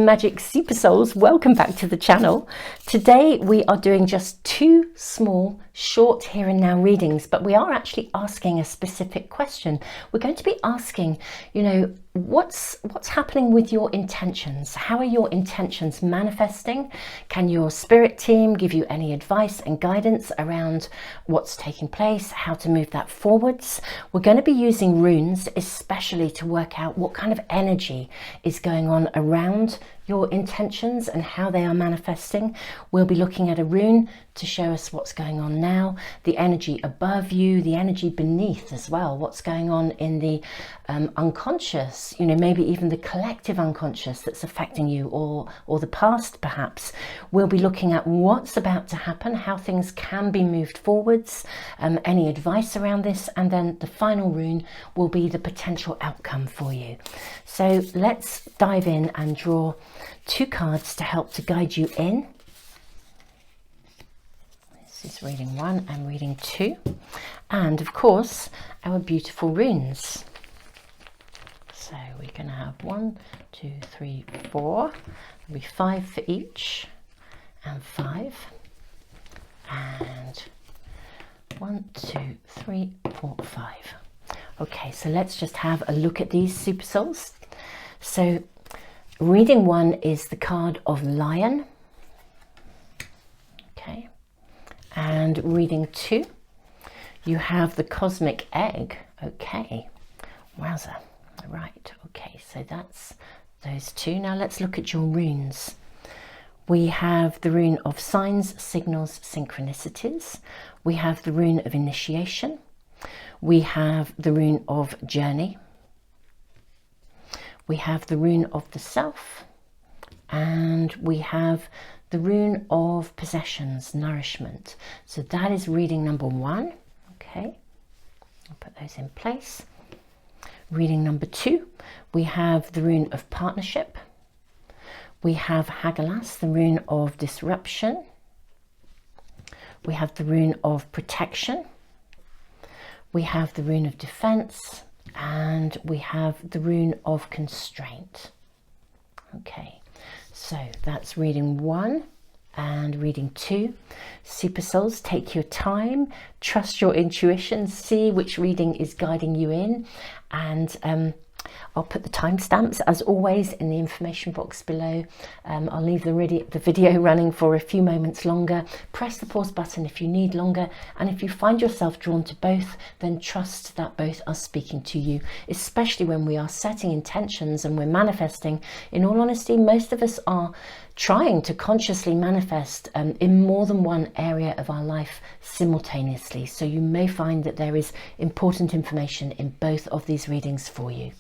magic super souls, welcome back to the channel. Today we are doing just two small short here and now readings, but we are actually asking a specific question. We're going to be asking, what's happening with your intentions? How are your intentions manifesting? Can your spirit team give you any advice and guidance around what's taking place, how to move that forwards? We're going to be using runes especially to work out what kind of energy is going on around your intentions and how they are manifesting. We'll be looking at a rune to show us what's going on now, the energy above you, the energy beneath as well, what's going on in the unconscious, maybe even the collective unconscious that's affecting you, or the past perhaps. We'll be looking at what's about to happen, how things can be moved forwards, any advice around this, and then the final rune will be the potential outcome for you. So let's dive in and draw two cards to help to guide you in. This is reading 1 and reading 2, and of course our beautiful runes. So we're going to have 1, 2, 3, 4. There'll be 5 for each, and 5, and 1, 2, 3, 4, 5. Okay, so let's just have a look at these super souls. So reading 1 is the card of Lion. Okay. And reading 2, you have the cosmic egg. Okay. Wowza. Right. Okay. So that's those two. Now let's look at your runes. We have the rune of signs, signals, synchronicities. We have the rune of initiation. We have the rune of journey. We have the rune of the self, and we have the rune of possessions, nourishment. So that is reading number 1. Okay, I'll put those in place. Reading number 2, we have the rune of partnership. We have Hagelas, the rune of disruption. We have the rune of protection. We have the rune of defense, and we have the rune of constraint. Okay, so that's reading 1 and reading 2. Super souls, take your time, trust your intuition, see which reading is guiding you in, and I'll put the timestamps as always in the information box below. I'll leave the video running for a few moments longer. Press the pause button if you need longer, and if you find yourself drawn to both, then trust that both are speaking to you, especially when we are setting intentions and we're manifesting. In all honesty, most of us are trying to consciously manifest in more than one area of our life simultaneously, so you may find that there is important information in both of these readings for you.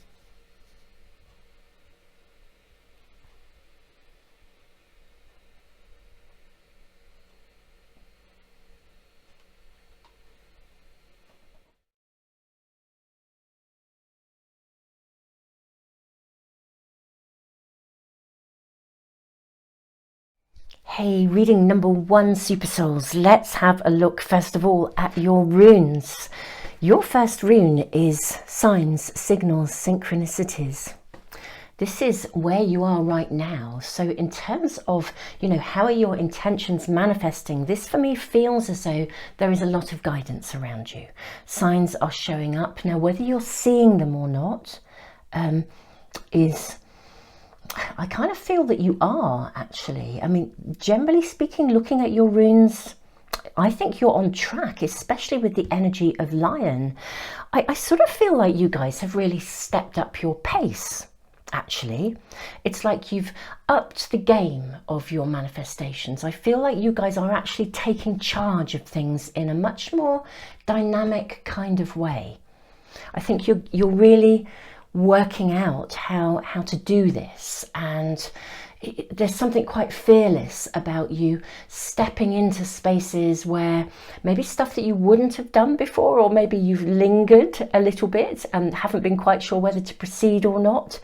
Hey, reading number 1, super souls. Let's have a look first of all at your runes. Your first rune is signs, signals, synchronicities. This is where you are right now. So in terms of, how are your intentions manifesting? This for me feels as though there is a lot of guidance around you. Signs are showing up. Now, whether you're seeing them or not, I kind of feel that you are actually. I mean, generally speaking, looking at your runes, I think you're on track, especially with the energy of Lion. I sort of feel like you guys have really stepped up your pace, actually. It's like you've upped the game of your manifestations. I feel like you guys are actually taking charge of things in a much more dynamic kind of way. I think you're really working out how to do this, and there's something quite fearless about you stepping into spaces where maybe stuff that you wouldn't have done before, or maybe you've lingered a little bit and haven't been quite sure whether to proceed or not.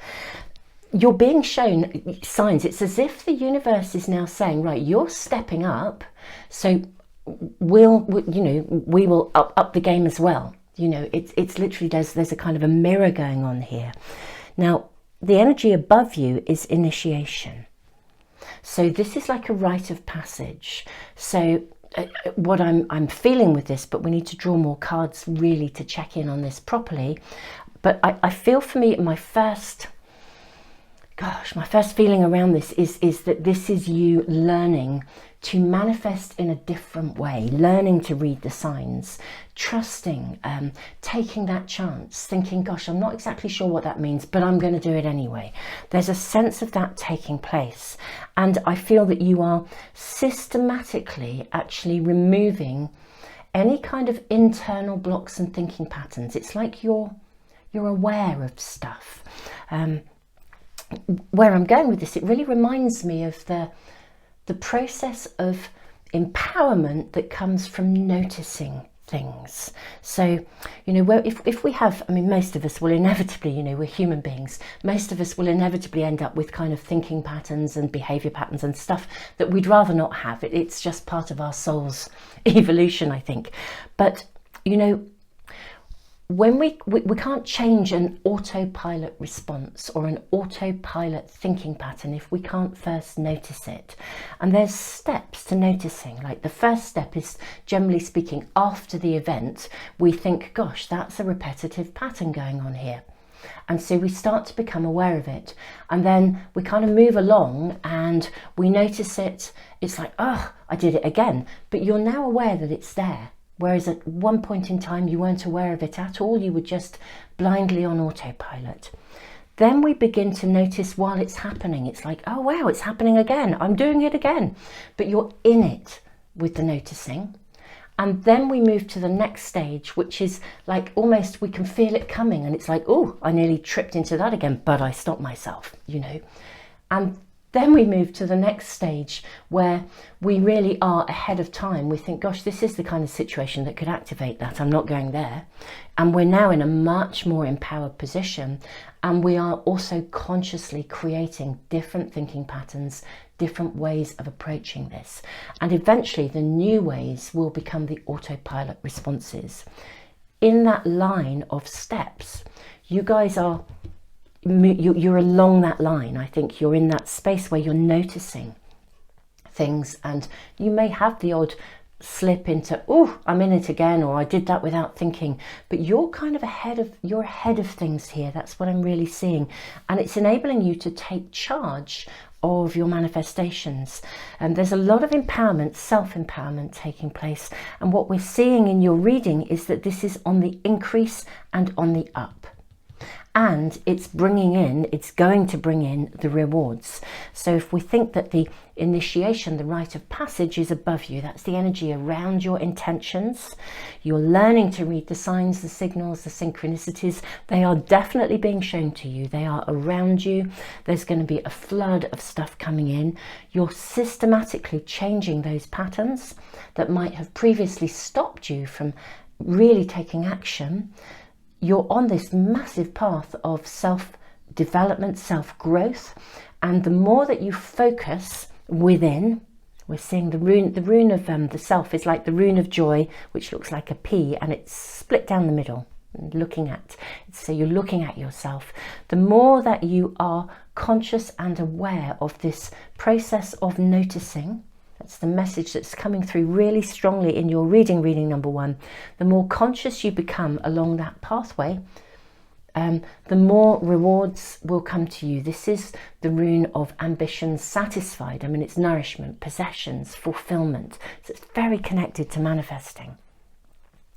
You're being shown signs. It's as if the universe is now saying, right, you're stepping up, so we will up the game as well. It's literally, there's a kind of a mirror going on here. Now, the energy above you is initiation. So this is like a rite of passage. So what I'm feeling with this, but we need to draw more cards really to check in on this properly. But I feel for me, my first feeling around this is that this is you learning to manifest in a different way, learning to read the signs, trusting, taking that chance, thinking, gosh, I'm not exactly sure what that means, but I'm going to do it anyway. There's a sense of that taking place. And I feel that you are systematically actually removing any kind of internal blocks and thinking patterns. It's like you're aware of stuff. Where I'm going with this, it really reminds me of the process of empowerment that comes from noticing things. So, you know, if we have, I mean, most of us will inevitably, you know, we're human beings, most of us will inevitably end up with kind of thinking patterns and behavior patterns and stuff that we'd rather not have. It's just part of our soul's evolution, I think. But, you know, when we can't change an autopilot response or an autopilot thinking pattern if we can't first notice it. And there's steps to noticing. Like the first step is, generally speaking, after the event, we think, gosh, that's a repetitive pattern going on here. And so we start to become aware of it. And then we kind of move along and we notice it. It's like, oh, I did it again. But you're now aware that it's there. Whereas at one point in time, you weren't aware of it at all. You were just blindly on autopilot. Then we begin to notice while it's happening. It's like, oh, wow, it's happening again. I'm doing it again. But you're in it with the noticing. And then we move to the next stage, which is like almost we can feel it coming. And it's like, oh, I nearly tripped into that again, but I stopped myself, you know. And then we move to the next stage where we really are ahead of time. We think, gosh, this is the kind of situation that could activate that. I'm not going there. And we're now in a much more empowered position. And we are also consciously creating different thinking patterns, different ways of approaching this. And eventually the new ways will become the autopilot responses. In that line of steps, you guys are you're along that line. I think you're in that space where you're noticing things, and you may have the odd slip into, oh, I'm in it again, or I did that without thinking, but you're kind of ahead of things here. That's what I'm really seeing, and it's enabling you to take charge of your manifestations. And there's a lot of empowerment, self-empowerment taking place, and what we're seeing in your reading is that this is on the increase and on the up. And it's going to bring in the rewards. So if we think that the initiation, the rite of passage is above you, that's the energy around your intentions. You're learning to read the signs, the signals, the synchronicities. They are definitely being shown to you. They are around you. There's going to be a flood of stuff coming in. You're systematically changing those patterns that might have previously stopped you from really taking action. You're on this massive path of self-development, self-growth, and the more that you focus within, we're seeing the rune of the self is like the rune of joy, which looks like a P, and it's split down the middle, so you're looking at yourself. The more that you are conscious and aware of this process of noticing, that's the message that's coming through really strongly in your reading number 1. The more conscious you become along that pathway, the more rewards will come to you. This is the rune of ambition satisfied. I mean, it's nourishment, possessions, fulfillment. So it's very connected to manifesting.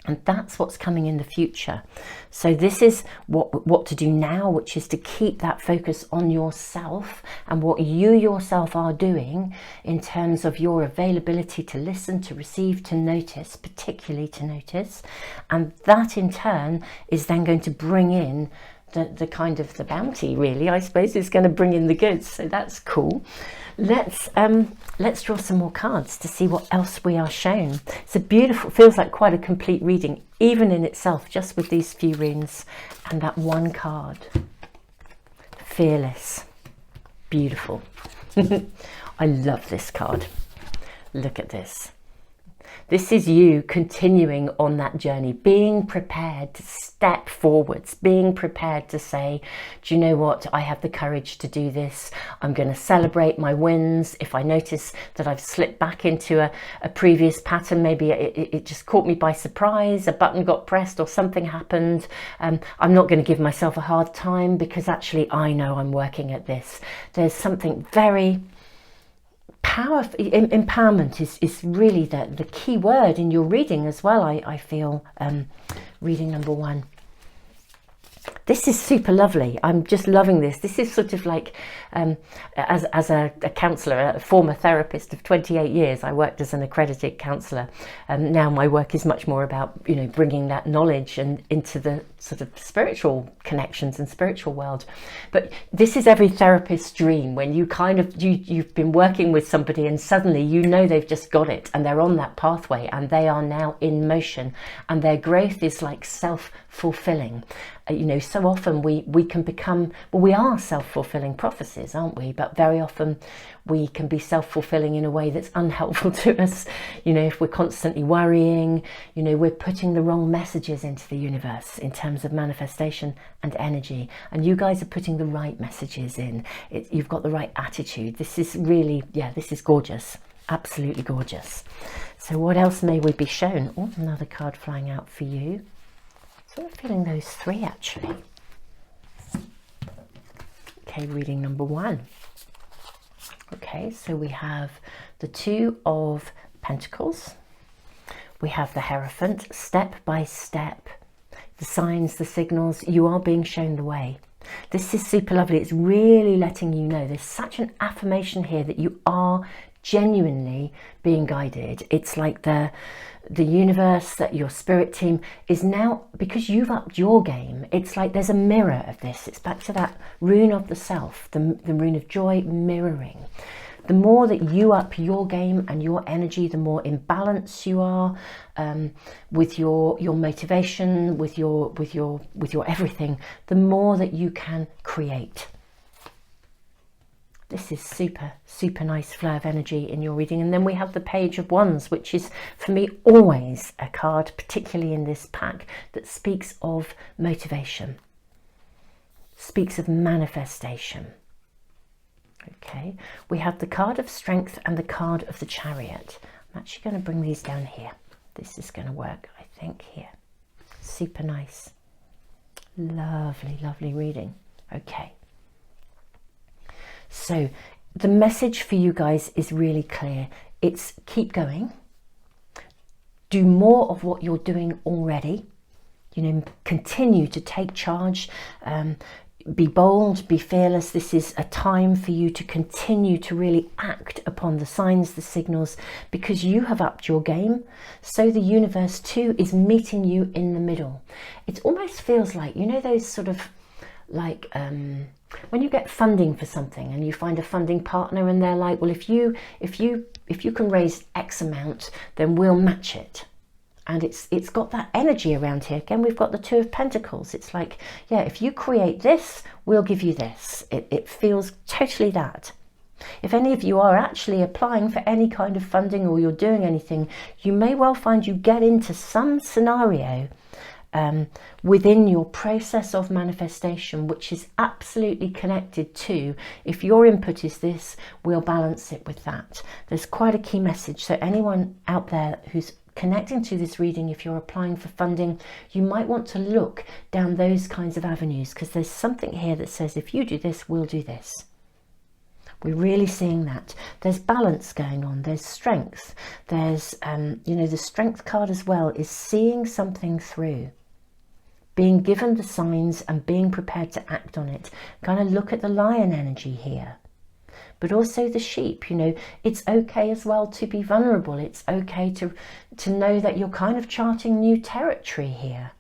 And that's what's coming in the future. So this is what to do now, which is to keep that focus on yourself and what you yourself are doing in terms of your availability to listen, to receive, to notice, particularly to notice. And that in turn is then going to bring in the kind of the bounty, really, I suppose, is going to bring in the goods. So that's cool. Let's draw some more cards to see what else we are shown. It's a beautiful, feels like quite a complete reading, even in itself, just with these few runes and that one card. Fearless. Beautiful. I love this card. Look at this. This is you continuing on that journey, being prepared to step forwards, being prepared to say, do you know what, I have the courage to do this. I'm going to celebrate my wins. If I notice that I've slipped back into a previous pattern, maybe it just caught me by surprise, a button got pressed or something happened, I'm not going to give myself a hard time, because actually I know I'm working at this. There's something very powerful. Empowerment is really the key word in your reading as well, I feel. Reading number 1. This is super lovely. I'm just loving this. This is sort of like, as a counsellor, a former therapist of 28 years, I worked as an accredited counsellor. Now my work is much more about, bringing that knowledge and into the sort of spiritual connections and spiritual world. But this is every therapist's dream, when you kind of, you've been working with somebody and suddenly they've just got it and they're on that pathway and they are now in motion and their growth is like self-fulfilling. So often we can become, well, we are self-fulfilling prophecies, aren't we? But very often we can be self-fulfilling in a way that's unhelpful to us. If we're constantly worrying, we're putting the wrong messages into the universe in terms of manifestation and energy. And you guys are putting the right messages in. You've got the right attitude. This is really, this is gorgeous. Absolutely gorgeous. So what else may we be shown? Oh, another card flying out for you. So we're feeling those 3 actually. Okay, reading number 1. Okay, so we have the 2 of Pentacles. We have the Hierophant, step by step. The signs, the signals, you are being shown the way. This is super lovely. It's really letting you know. There's such an affirmation here that you are genuinely being guided. It's like the universe, that your spirit team is now, because you've upped your game, it's like there's a mirror of this. It's back to that rune of the self, the rune of joy, mirroring. The more that you up your game and your energy, the more in balance you are with your motivation, with your everything, the more that you can create. This is super, super nice flow of energy in your reading. And then we have the Page of Wands, which is, for me, always a card, particularly in this pack, that speaks of motivation, speaks of manifestation. Okay, we have the card of Strength and the card of the Chariot. I'm actually going to bring these down here. This is going to work, I think, here. Super nice. Lovely, lovely reading. Okay. So the message for you guys is really clear. It's keep going. Do more of what you're doing already. Continue to take charge. Be bold, be fearless. This is a time for you to continue to really act upon the signs, the signals, because you have upped your game. So the universe too is meeting you in the middle. It almost feels like, those sort of like when you get funding for something and you find a funding partner and they're like, well, if you can raise X amount, then we'll match it. And it's got that energy around here. Again, we've got the 2 of Pentacles. It's like, yeah, if you create this, we'll give you this. It feels totally that. If any of you are actually applying for any kind of funding or you're doing anything, you may well find you get into some scenario within your process of manifestation, which is absolutely connected to, if your input is this, we'll balance it with that. There's quite a key message. So anyone out there who's connecting to this reading, if you're applying for funding, you might want to look down those kinds of avenues, because there's something here that says, if you do this, we'll do this. We're really seeing that. There's balance going on. There's strength. There's, the Strength card as well is seeing something through. Being given the signs and being prepared to act on it. Kind of look at the Lion energy here. But also the sheep, it's okay as well to be vulnerable. It's okay to know that you're kind of charting new territory here.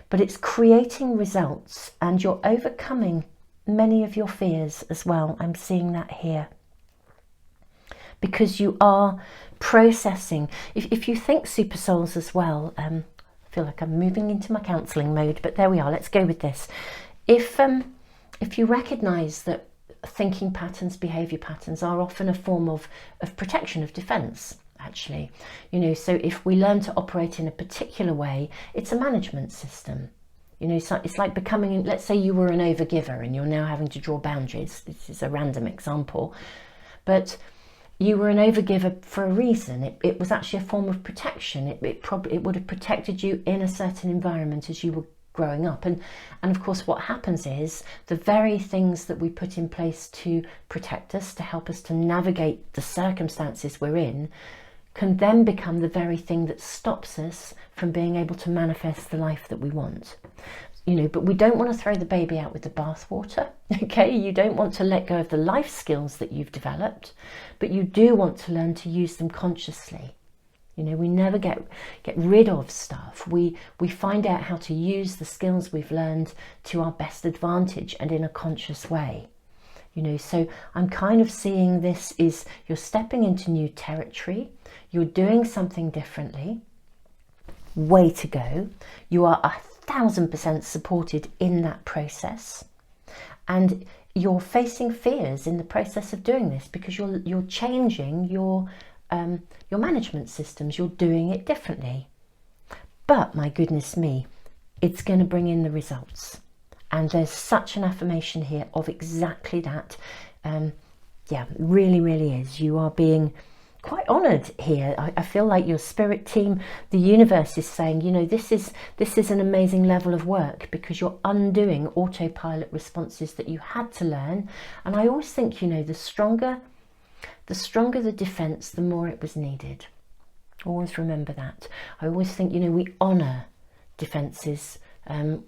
But it's creating results and you're overcoming many of your fears as well. I'm seeing that here. Because you are processing. If you think super souls as well, I feel like I'm moving into my counselling mode, but there we are. Let's go with this. If you recognise that thinking patterns, behaviour patterns are often a form of protection, of defence, actually. You know, so if we learn to operate in a particular way, it's a management system. You know, so it's like becoming, let's say you were an overgiver and you're now having to draw boundaries. This is a random example, but you were an overgiver for a reason. It was actually a form of protection. It would have protected you in a certain environment as you were growing up. And of course, what happens is the very things that we put in place to protect us, to help us to navigate the circumstances we're in, can then become the very thing that stops us from being able to manifest the life that we want. You know, but we don't want to throw the baby out with the bathwater, okay? You don't want to let go of the life skills that you've developed, but you do want to learn to use them consciously. You know, we never get rid of stuff. We find out how to use the skills we've learned to our best advantage and in a conscious way. You know, so I'm kind of seeing this is you're stepping into new territory, you're doing something differently, way to go. You are 1000% supported in that process, and you're facing fears in the process of doing this because you're changing your management systems. You're doing it differently, but my goodness me, it's going to bring in the results. And there's such an affirmation here of exactly that. Yeah, really, really is. You are being quite honoured here. I feel like your spirit team, the universe is saying, you know, this is an amazing level of work because you're undoing autopilot responses that you had to learn. And I always think, you know, the stronger the defence, the more it was needed. Always remember that. I always think, you know, we honour defences.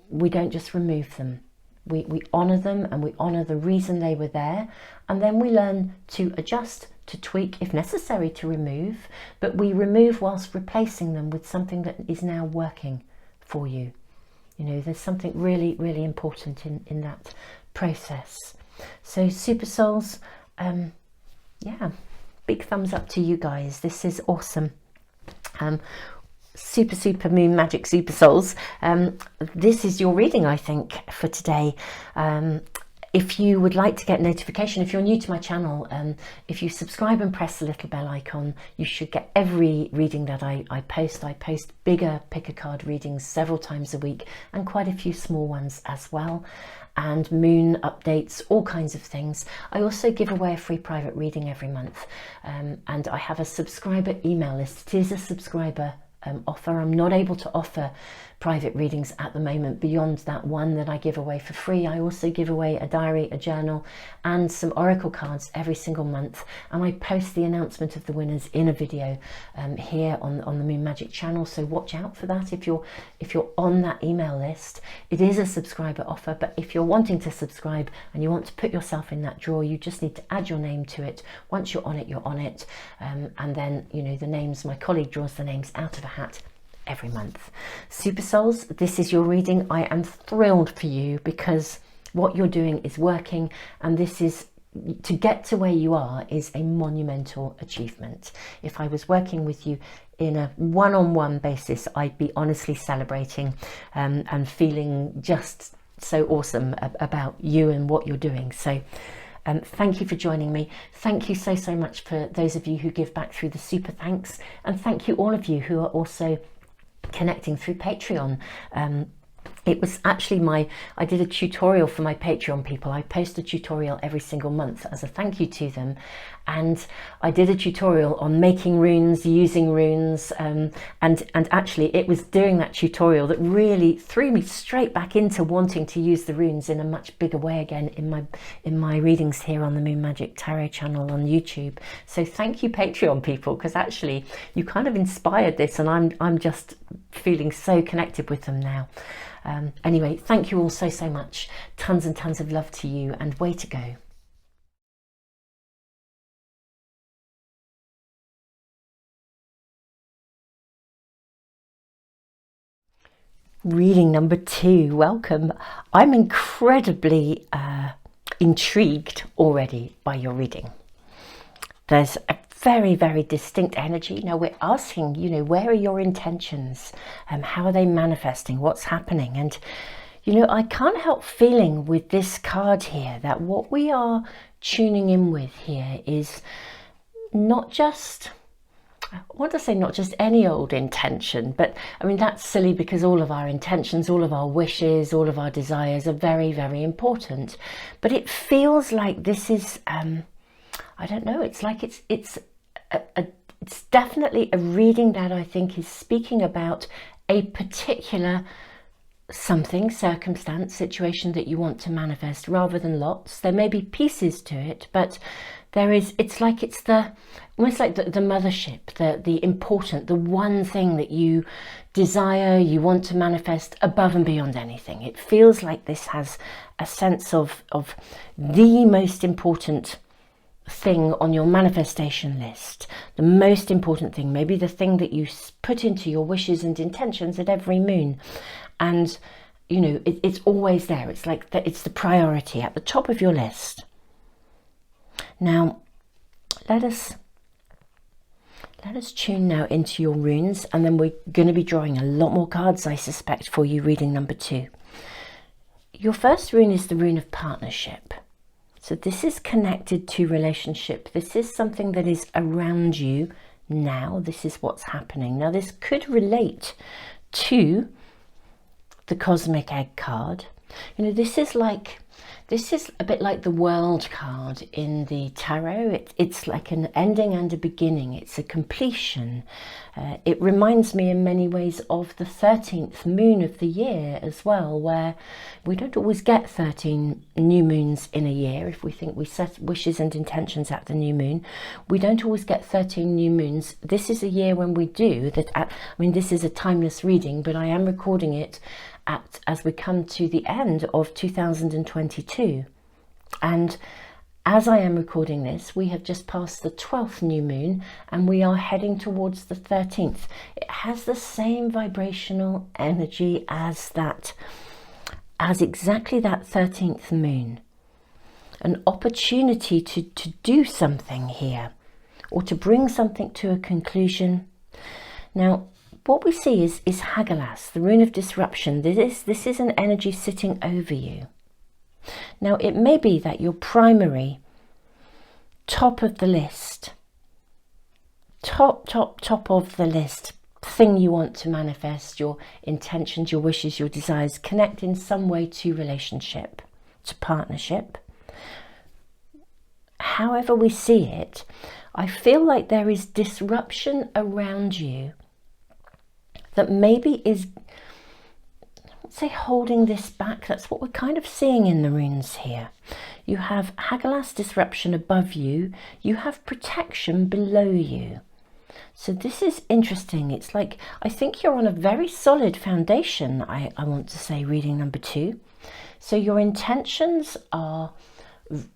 We don't just remove them. We honour them, and we honour the reason they were there, and then we learn to adjust, to tweak, if necessary to remove, but we remove whilst replacing them with something that is now working for you. You know, there's something really, really important in that process. So super souls, yeah, big thumbs up to you guys. This is awesome. Super moon magic super souls, this is your reading, I think, for today. If you would like to get notification, if you're new to my channel, if you subscribe and press the little bell icon, you should get every reading that I post. I post bigger pick a card readings several times a week and quite a few small ones as well, and moon updates, all kinds of things. I also give away a free private reading every month, and I have a subscriber email list. It is a subscriber offer. I'm not able to offer private readings at the moment beyond that one that I give away for free. I also give away a diary, a journal, and some oracle cards every single month, and I post the announcement of the winners in a video here on the Moon Magic channel, so watch out for that if you're on that email list. It is a subscriber offer, but if you're wanting to subscribe and you want to put yourself in that draw, you just need to add your name to it. Once you're on it, you're on it, and then, you know, the names, my colleague draws the names out of a hat every month. Super souls, this is your reading. I am thrilled for you because what you're doing is working, and this is, to get to where you are is a monumental achievement. If I was working with you in a one-on-one basis, I'd be honestly celebrating and feeling just so awesome about you and what you're doing. So thank you for joining me. Thank you so much for those of you who give back through the super thanks, and thank you all of you who are also connecting through Patreon. It was actually I did a tutorial for my Patreon people. I post a tutorial every single month as a thank you to them, and I did a tutorial on making runes, using runes, and actually it was doing that tutorial that really threw me straight back into wanting to use the runes in a much bigger way again in my readings here on the Moon Magic Tarot channel on YouTube. So thank you, Patreon people, because actually you kind of inspired this, and I'm just feeling so connected with them now. Anyway, thank you all so much. Tons and tons of love to you, and way to go. Reading number 2, welcome. I'm incredibly intrigued already by your reading. There's a very distinct energy. Now we're asking, you know, where are your intentions? How are they manifesting? What's happening? And, you know, I can't help feeling with this card here that what we are tuning in with here is not just I want to say not just any old intention, but I mean, that's silly because all of our intentions, all of our wishes, all of our desires are very, very important. But it feels like this is, I don't know, it's like it's definitely a reading that I think is speaking about a particular something, circumstance, situation that you want to manifest rather than lots. There may be pieces to it, but there is, it's like it's the, almost like the mothership, the important, the one thing that you desire, you want to manifest above and beyond anything. It feels like this has a sense of the most important thing on your manifestation list, the most important thing, maybe the thing that you put into your wishes and intentions at every moon. And you know, it's always there. It's like it's the priority at the top of your list. Now let us tune now into your runes, and then we're going to be drawing a lot more cards, I suspect, for you reading number 2. Your first rune is the rune of partnership. So this is connected to relationship. This is something that is around you now. This is what's happening. Now this could relate to the cosmic egg card. You know, this is a bit like the world card in the tarot. It's like an ending and a beginning. It's a completion. It reminds me in many ways of the 13th moon of the year as well, where we don't always get 13 new moons in a year. If we think we set wishes and intentions at the new moon, we don't always get 13 new moons. This is a year when we do that. I mean, this is a timeless reading, but I am recording it as we come to the end of 2022, and as I am recording this, we have just passed the 12th new moon and we are heading towards the 13th. It has the same vibrational energy as exactly that 13th moon. An opportunity to do something here, or to bring something to a conclusion. Now what we see is Hagalaz, the rune of disruption. This is an energy sitting over you. Now it may be that your primary, top of the list, top of the list thing you want to manifest, your intentions, your wishes, your desires, connect in some way to relationship, to partnership. However we see it, I feel like there is disruption around you that maybe is, let's say, holding this back. That's what we're kind of seeing in the runes here. You have Hagalaz disruption above you, you have protection below you. So this is interesting. It's like, I think you're on a very solid foundation, I want to say, reading number 2. So your intentions are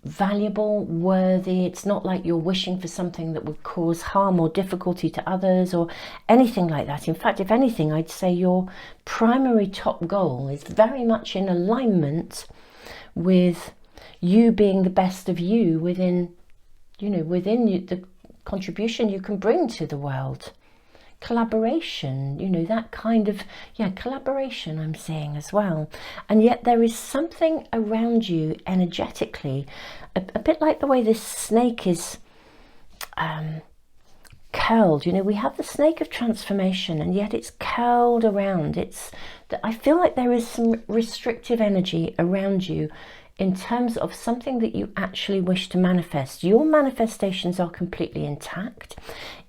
valuable, worthy. It's not like you're wishing for something that would cause harm or difficulty to others or anything like that. In fact, if anything, I'd say your primary top goal is very much in alignment with you being the best of you within you, the contribution you can bring to the world. Collaboration, you know, that kind of, collaboration I'm seeing as well. And yet there is something around you energetically, a bit like the way this snake is curled. You know, we have the snake of transformation, and yet it's curled around. I feel like there is some restrictive energy around you in terms of something that you actually wish to manifest. Your manifestations are completely intact.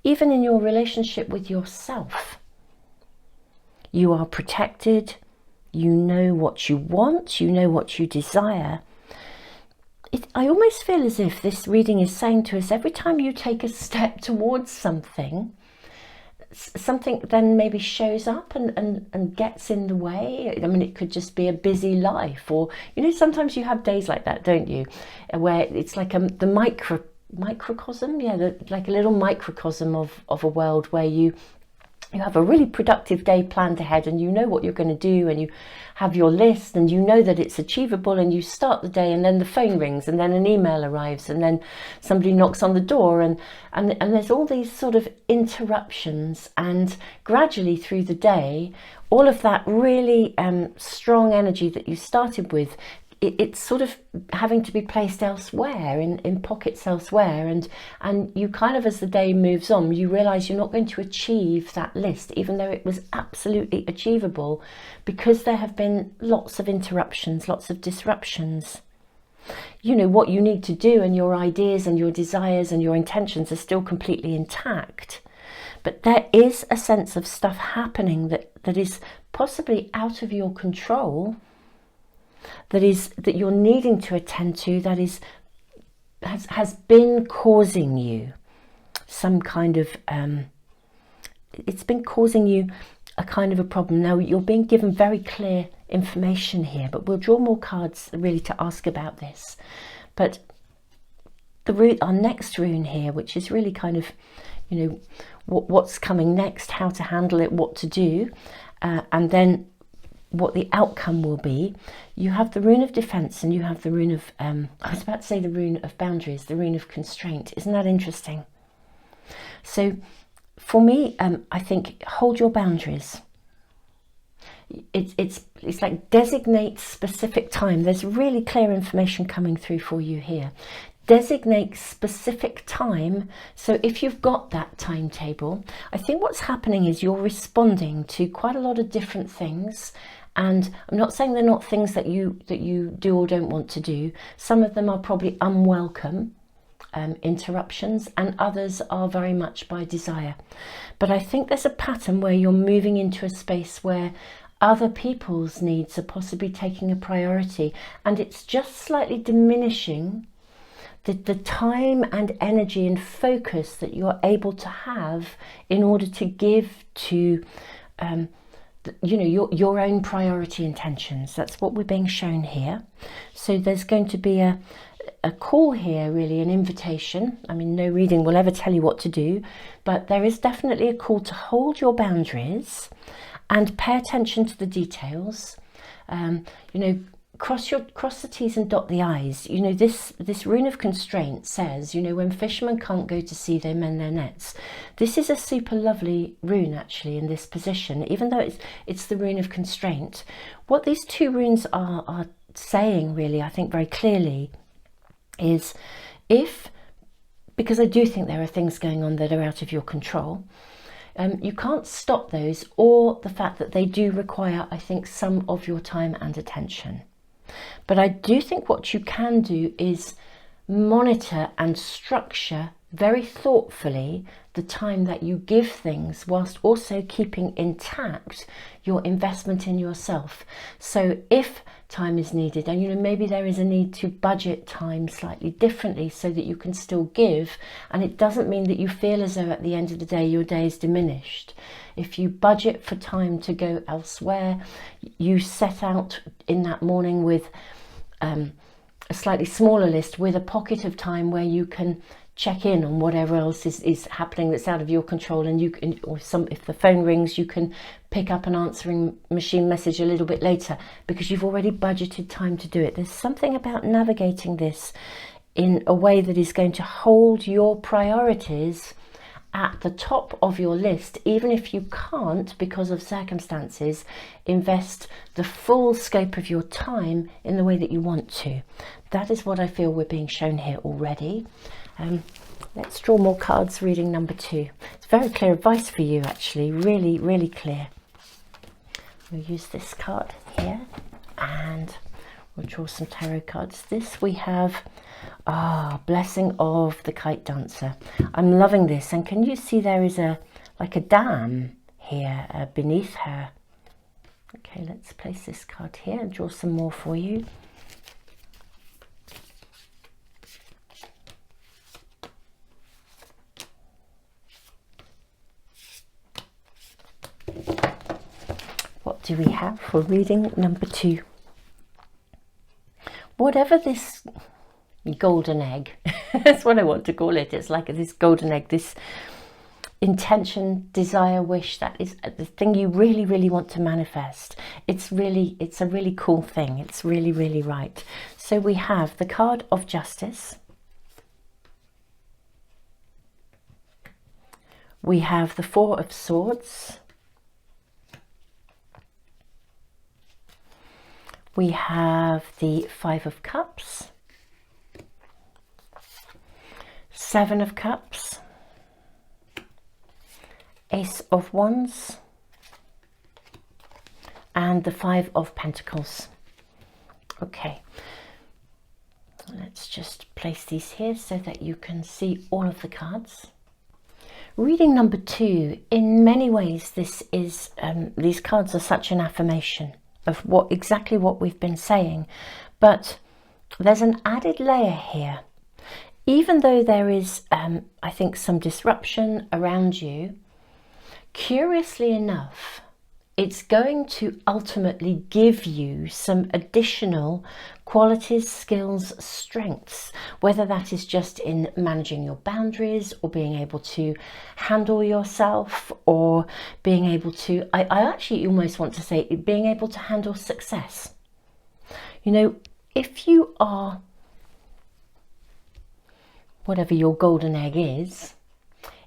Even in your relationship with yourself, you are protected. You know what you want, you know what you desire. I almost feel as if this reading is saying to us, every time you take a step towards something then maybe shows up and gets in the way. I mean, it could just be a busy life, or, you know, sometimes you have days like that, don't you, where it's like the microcosm, like a little microcosm of a world where you have a really productive day planned ahead, and you know what you're going to do, and you have your list, and you know that it's achievable, and you start the day, and then the phone rings, and then an email arrives, and then somebody knocks on the door, and there's all these sort of interruptions, and gradually through the day, all of that really strong energy that you started with it's sort of having to be placed elsewhere, in pockets elsewhere, and you kind of, as the day moves on, you realize you're not going to achieve that list, even though it was absolutely achievable, because there have been lots of interruptions, lots of disruptions. You know, what you need to do and your ideas and your desires and your intentions are still completely intact, but there is a sense of stuff happening that is possibly out of your control, that you're needing to attend to, that has been causing you some kind of it's been causing you a kind of a problem. Now you're being given very clear information here, but we'll draw more cards really to ask about this. But our next rune here, which is really kind of, you know, what's coming next, how to handle it, what to do, and then what the outcome will be. You have the rune of defense, and you have the rune of I was about to say the rune of boundaries, the rune of constraint. Isn't that interesting? So for me, I think hold your boundaries. It's like designate specific time. There's really clear information coming through for you here. Designate specific time. So if you've got that timetable, I think what's happening is you're responding to quite a lot of different things. And I'm not saying they're not things that you do or don't want to do. Some of them are probably unwelcome interruptions, and others are very much by desire. But I think there's a pattern where you're moving into a space where other people's needs are possibly taking a priority, and it's just slightly diminishing the time and energy and focus that you're able to have in order to give to you know, your own priority intentions. That's what we're being shown here. So there's going to be a call here, really an invitation. I mean, no reading will ever tell you what to do, but there is definitely a call to hold your boundaries and pay attention to the details. You know, cross the T's and dot the I's. You know, this rune of constraint says, you know, when fishermen can't go to sea, they mend their nets. This is a super lovely rune, actually, in this position, even though it's the rune of constraint. What these two runes are saying, really, I think very clearly, is because I do think there are things going on that are out of your control, you can't stop those, or the fact that they do require, I think, some of your time and attention. But I do think what you can do is monitor and structure very thoughtfully the time that you give things, whilst also keeping intact your investment in yourself. So if time is needed, and you know, maybe there is a need to budget time slightly differently so that you can still give, and it doesn't mean that you feel as though at the end of the day your day is diminished. If you budget for time to go elsewhere, you set out in that morning with a slightly smaller list, with a pocket of time where you can check in on whatever else is happening that's out of your control, and you can, or if the phone rings, you can pick up an answering machine message a little bit later because you've already budgeted time to do it. There's something about navigating this in a way that is going to hold your priorities at the top of your list, even if you can't, because of circumstances, invest the full scope of your time in the way that you want to. That is what I feel we're being shown here already. Let's draw more cards, reading number 2. It's very clear advice for you, actually, really, really clear. We'll use this card here, and we'll draw some tarot cards. This we have, Blessing of the Kite Dancer. I'm loving this, and can you see there is like a dam here beneath her? Okay, let's place this card here and draw some more for you. What do we have for reading number 2? Whatever this golden egg, that's what I want to call it. It's like this golden egg, this intention, desire, wish, that is the thing you really, really want to manifest. It's a really cool thing. It's really, really right. So we have the card of Justice. We have the Four of Swords. We have the 5 of Cups, 7 of Cups, Ace of Wands, and the 5 of Pentacles. Okay, let's just place these here so that you can see all of the cards. Reading number 2, in many ways this is, these cards are such an affirmation of exactly what we've been saying, but there's an added layer here. Even though there is, I think, some disruption around you, curiously enough, it's going to ultimately give you some additional qualities, skills, strengths, whether that is just in managing your boundaries or being able to handle yourself, or being able to, I actually almost want to say, being able to handle success. You know, if you are, whatever your golden egg is,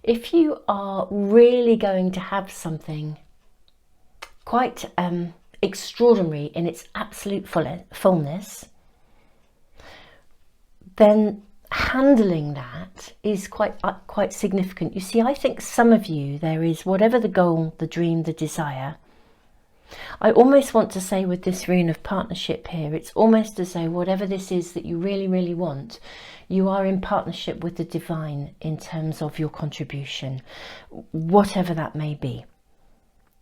if you are really going to have something quite extraordinary in its absolute fullness, then handling that is quite significant. You see, I think some of you, there is whatever the goal, the dream, the desire. I almost want to say with this rune of partnership here, it's almost to say whatever this is that you really, really want, you are in partnership with the divine in terms of your contribution, whatever that may be.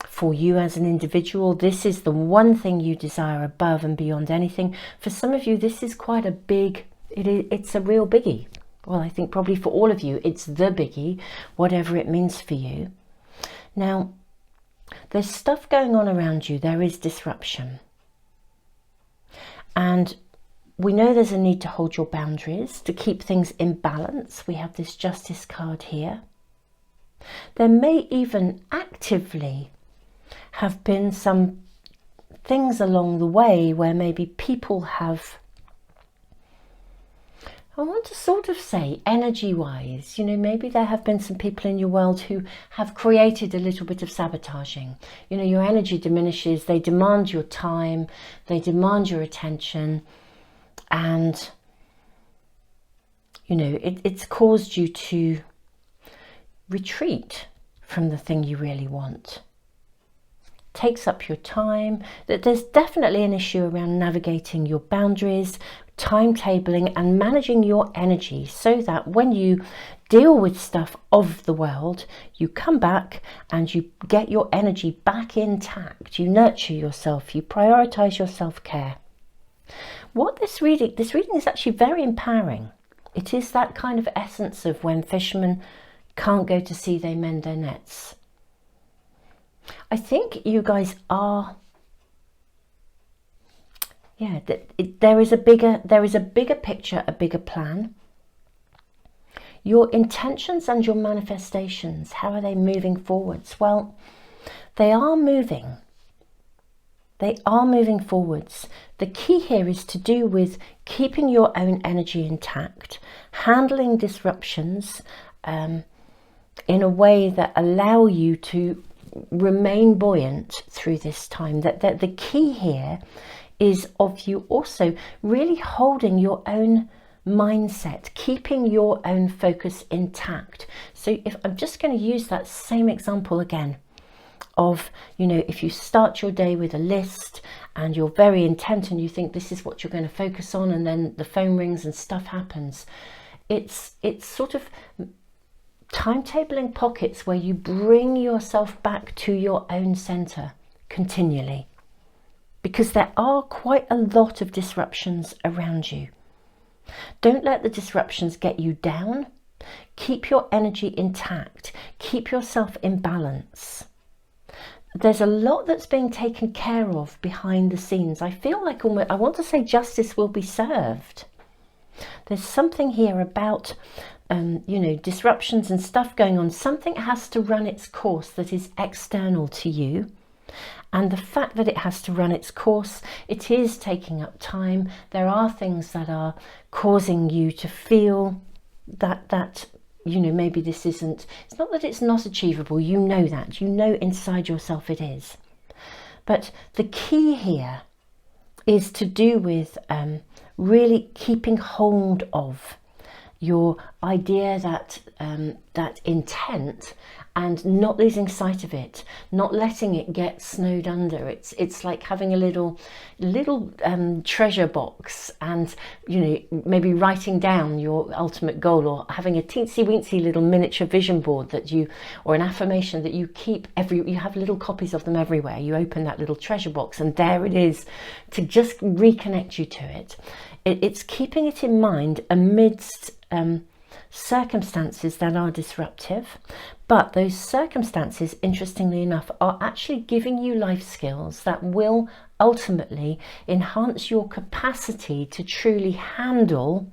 For you as an individual, this is the one thing you desire above and beyond anything. For some of you, this is quite a big, it's a real biggie. Well, I think probably for all of you, it's the biggie, whatever it means for you. Now, there's stuff going on around you. There is disruption. And we know there's a need to hold your boundaries, to keep things in balance. We have this Justice card here. There may even actively have been some things along the way where maybe people have, I want to sort of say energy-wise, you know, maybe there have been some people in your world who have created a little bit of sabotaging. You know, your energy diminishes, they demand your time, they demand your attention, and, you know, it's caused you to retreat from the thing you really want. Takes up your time. That there's definitely an issue around navigating your boundaries, timetabling and managing your energy, so that when you deal with stuff of the world, you come back and you get your energy back intact, you nurture yourself, you prioritize your self-care. What this reading is actually very empowering. It is that kind of essence of when fishermen can't go to sea, they mend their nets. I think you guys are, yeah, there is a bigger picture, a bigger plan. Your intentions and your manifestations, how are they moving forwards? Well, they are moving. They are moving forwards. The key here is to do with keeping your own energy intact, handling disruptions in a way that allow you to remain buoyant through this time. That the key here is of you also really holding your own mindset, keeping your own focus intact. So if I'm just going to use that same example again of, you know, if you start your day with a list and you're very intent and you think this is what you're going to focus on, and then the phone rings and stuff happens, it's sort of timetabling pockets where you bring yourself back to your own center continually, because there are quite a lot of disruptions around you. Don't let the disruptions get you down. Keep your energy intact. Keep yourself in balance. There's a lot that's being taken care of behind the scenes. I feel like almost, I want to say justice will be served. There's something here about you know, disruptions and stuff going on. Something has to run its course that is external to you, and the fact that it has to run its course, it is taking up time. There are things that are causing you to feel that you know, maybe this isn't, it's not that it's not achievable, you know that, you know inside yourself it is. But the key here is to do with really keeping hold of your idea, that that intent, and not losing sight of it, not letting it get snowed under. It's like having a little treasure box, and maybe writing down your ultimate goal, or having a teensy weensy little miniature vision board that you, or an affirmation that you keep you have little copies of them everywhere. You open that little treasure box and there it is, to just reconnect you to it. It's keeping it in mind amidst circumstances that are disruptive, but those circumstances, interestingly enough, are actually giving you life skills that will ultimately enhance your capacity to truly handle,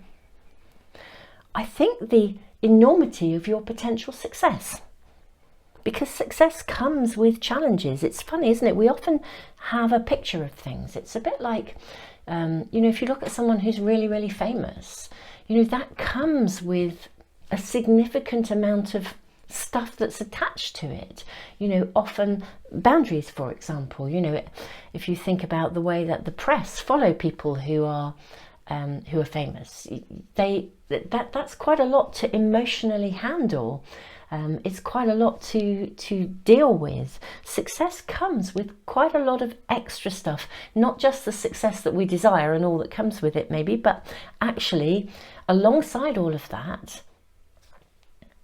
I think, the enormity of your potential success. Because success comes with challenges. It's funny, isn't it? We often have a picture of things. It's a bit like, if you look at someone who's really, really famous, that comes with a significant amount of stuff that's attached to it. Often boundaries, for example. If you think about the way that the press follow people who are famous, that's quite a lot to emotionally handle. It's quite a lot to deal with. Success comes with quite a lot of extra stuff, not just the success that we desire and all that comes with it maybe, but actually alongside all of that,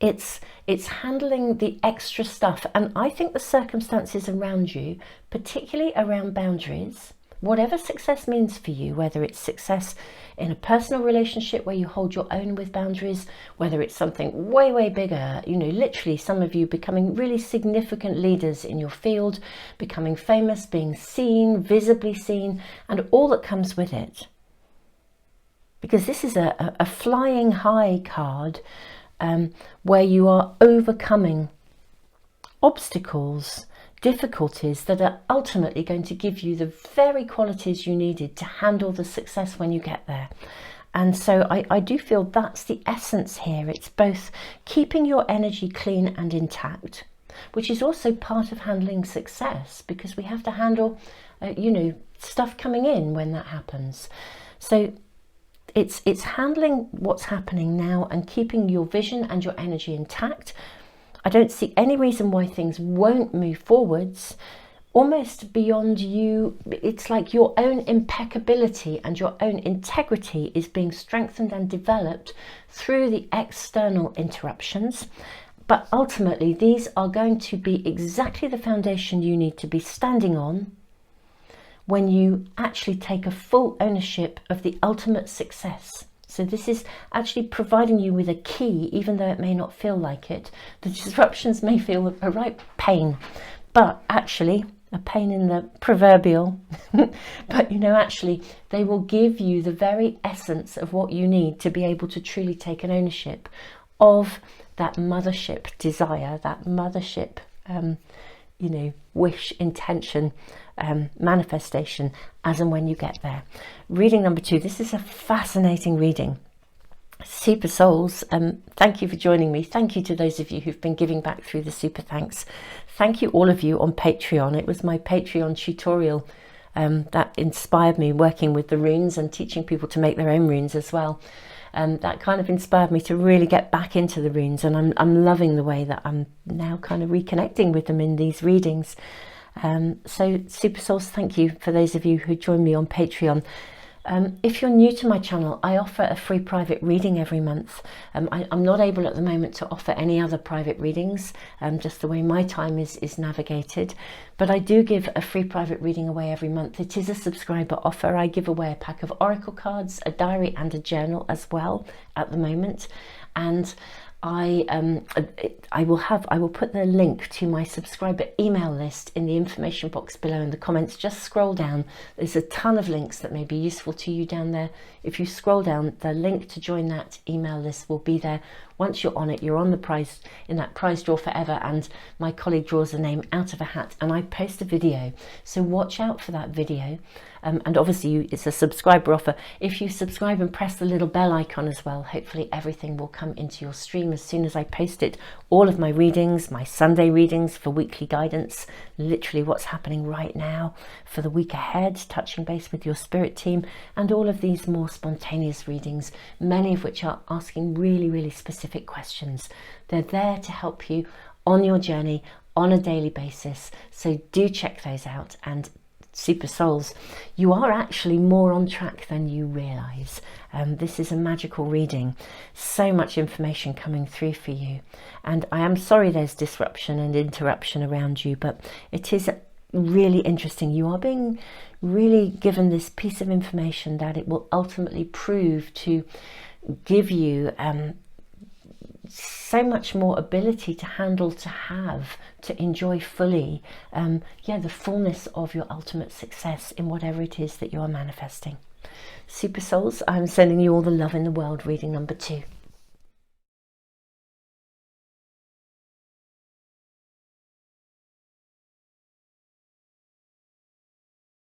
it's handling the extra stuff. And I think the circumstances around you, particularly around boundaries, whatever success means for you, whether it's success in a personal relationship where you hold your own with boundaries, whether it's something way, way bigger, literally some of you becoming really significant leaders in your field, becoming famous, being seen, visibly seen, and all that comes with it. Because this is a flying high card, where you are overcoming obstacles, difficulties that are ultimately going to give you the very qualities you needed to handle the success when you get there. And so I do feel that's the essence here. It's both keeping your energy clean and intact, which is also part of handling success, because we have to handle stuff coming in when that happens. So it's handling what's happening now and keeping your vision and your energy intact. I don't see any reason why things won't move forwards, almost beyond you. It's like your own impeccability and your own integrity is being strengthened and developed through the external interruptions. But ultimately, these are going to be exactly the foundation you need to be standing on when you actually take a full ownership of the ultimate success. So this is actually providing you with a key, even though it may not feel like it. The disruptions may feel a right pain, but actually a pain in the proverbial, but actually they will give you the very essence of what you need to be able to truly take an ownership of that mothership desire, that mothership, wish, intention, manifestation, as and when you get there. Reading number 2. This is a fascinating reading. Super souls, thank you for joining me. Thank you to those of you who've been giving back through the super thanks. Thank you all of you on Patreon. It was my Patreon tutorial that inspired me, working with the runes and teaching people to make their own runes as well. That kind of inspired me to really get back into the runes, and I'm loving the way that I'm now kind of reconnecting with them in these readings. So super souls, thank you for those of you who join me on Patreon. If you're new to my channel, I offer a free private reading every month. I'm not able at the moment to offer any other private readings, just the way my time is navigated, but I do give a free private reading away every month. It is a subscriber offer. I give away a pack of oracle cards, a diary and a journal as well at the moment, and I will put the link to my subscriber email list in the information box below in the comments. Just scroll down. There's a ton of links that may be useful to you down there. If you scroll down, the link to join that email list will be there Once you're on it, you're on the prize, in that prize draw forever, and my colleague draws a name out of a hat and I post a video. So watch out for that video. And obviously it's a subscriber offer. If you subscribe and press the little bell icon as well, hopefully everything will come into your stream as soon as I post it. All of my readings, my Sunday readings for weekly guidance, literally what's happening right now for the week ahead, touching base with your spirit team, and all of these more spontaneous readings, many of which are asking really, really specific questions. They're there to help you on your journey on a daily basis. So do check those out. And Super Souls, you are actually more on track than you realize. This is a magical reading, so much information coming through for you, and I am sorry there's disruption and interruption around you, but it is really interesting. You are being really given this piece of information that it will ultimately prove to give you so much more ability to handle, to have, to enjoy fully, the fullness of your ultimate success in whatever it is that you are manifesting. Super Souls, I'm sending you all the love in the world, reading number 2.